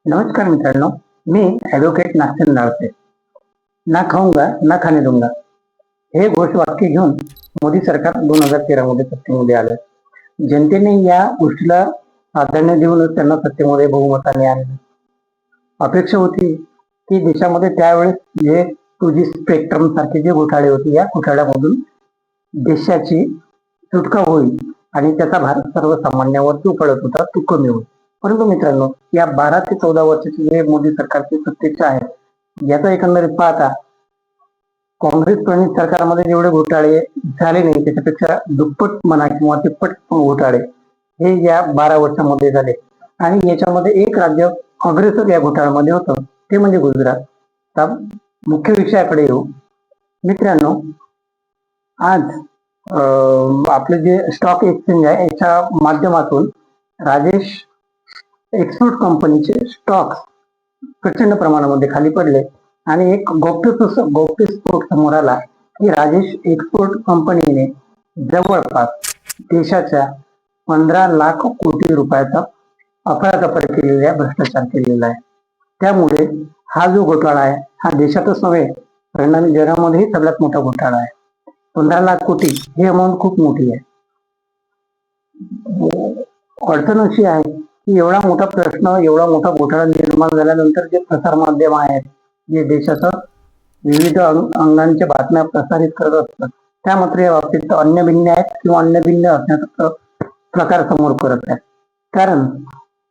नमस्कार मित्रांनो, मी ॲडव्होकेट नागसेन नाळसे. ना खाऊंगा ना खाने दूंगा हे घोषवाक्य घेऊन मोदी सरकार 2013 मध्ये सत्तेमध्ये आलं. जनतेने या गोष्टीला प्राधान्य देऊनच त्यांना सत्तेमध्ये बहुमताने आणलं. अपेक्षा होती की देशामध्ये त्यावेळेस जे 2G स्पेक्ट्रम सारखे जे घोटाळे होते, या घोटाळ्यामधून देशाची सुटका होईल आणि त्याचा भार सर्वसामान्यावर जो पडत होता तो कमी होईल. परंतु मित्रांनो, या 12 ते 14 वर्षाचे जे मोदी सरकारचे सत्तेचे आहेत, याचा एकंदरीत पाहता काँग्रेस प्रणित सरकारमध्ये जेवढे घोटाळे झाले नाही त्याच्यापेक्षा दुप्पट म्हणा किंवा तिप्पट घोटाळे हे या 12 वर्षामध्ये झाले. आणि याच्यामध्ये एक राज्य अग्रेसर या घोटाळ्यामध्ये होतं, ते म्हणजे गुजरात. तर मुख्य विषयाकडे येऊ मित्रांनो. आज आपले जे स्टॉक एक्सचेंज आहे याच्या माध्यमातून राजेश एक्सपोर्ट कंपनीचे स्टॉक्स प्रचंड प्रमाणामध्ये खाली पडले आणि एक गौप्यस्फोट समोर आला की राजेश एक्सपोर्ट कंपनीने जवळपास देशाच्या 15 लाख कोटी रुपयाचा अफरातफर केलेला आहे, भ्रष्टाचार केलेला आहे. त्यामुळे हा जो घोटाळा आहे हा देशातच नव्हे, परिणामी जगामध्येही सगळ्यात मोठा घोटाळा आहे. 15 लाख कोटी ही अमाऊंट खूप मोठी आहे. अडचण अशी आहे की एवढा मोठा प्रश्न, एवढा मोठा घोटाळा निर्माण झाल्यानंतर जे प्रसार माध्यम आहेत, जे देशाच्या विविध अंगांच्या बातम्या प्रसारित करत असतात, त्या मात्र या बाबतीत अन्यभिन्न आहेत किंवा अन्यभिन्न असण्याचा प्रकार समोर करत आहेत. कारण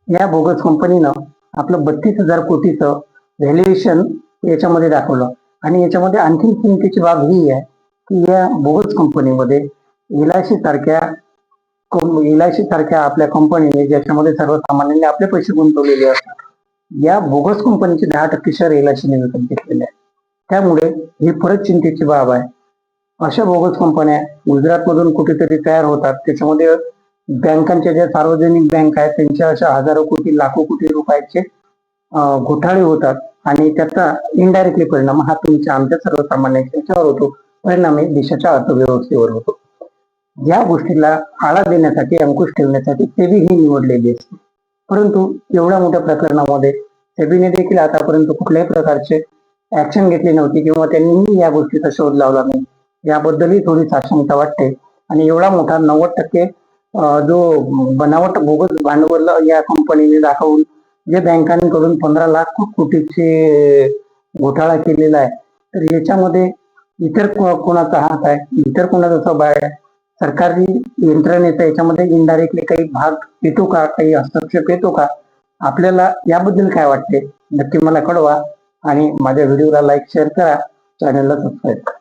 या बोगस कंपनीनं आपलं 32,000 कोटीचं व्हॅल्युएशन याच्यामध्ये दाखवलं. आणि याच्यामध्ये आणखी चिंतेची बाब ही आहे की या बोगस कंपनीमध्ये एलआयसी सारख्या आपल्या कंपनीने, ज्याच्यामध्ये सर्वसामान्यांनी आपले पैसे गुंतवलेले असतात, या बोगस कंपनीचे 10% शेअर एलआयसीने विकत घेतलेले आहे. त्यामुळे ही परत चिंतेची बाब आहे. अशा बोगस कंपन्या गुजरातमधून कुठेतरी तयार होतात. त्याच्यामध्ये बँकांच्या ज्या सार्वजनिक बँक आहेत त्यांच्या अशा हजारो कोटी, लाखो कोटी रुपयाचे घोटाळे होतात आणि त्याचा इनडायरेक्टली परिणाम हा तुमच्या आमच्या सर्वसामान्यांच्या याच्यावर होतो, परिणामी देशाच्या अर्थव्यवस्थेवर होतो. या गोष्टीला आळा देण्यासाठी, अंकुश ठेवण्यासाठी सेबी ही निवडलेली असते. परंतु एवढ्या मोठ्या प्रकरणामध्ये सेबीने देखील आतापर्यंत कुठल्याही प्रकारचे ऍक्शन घेतली नव्हती किंवा त्यांनी या गोष्टीचा शोध लावला नाही. याबद्दलही थोडी आशंका वाटते. आणि एवढा मोठा 90% जो बनावट बोगस भांडवल या कंपनीने दाखवून जे बँकांकडून 15 लाख कोटीचे घोटाळा केलेला आहे, तर याच्यामध्ये इतर कोणाचा हात आहे, इतर कोणाचा सहभाग आहे, सरकारी यंत्रणेचा याच्यामध्ये इनडायरेक्टली काही भाग येतो का, काही हस्तक्षेप येतो का? आपल्याला याबद्दल काय वाटते नक्की मला कळवा आणि माझ्या व्हिडिओला लाईक, शेअर करा, चॅनलला सबस्क्राईब करा.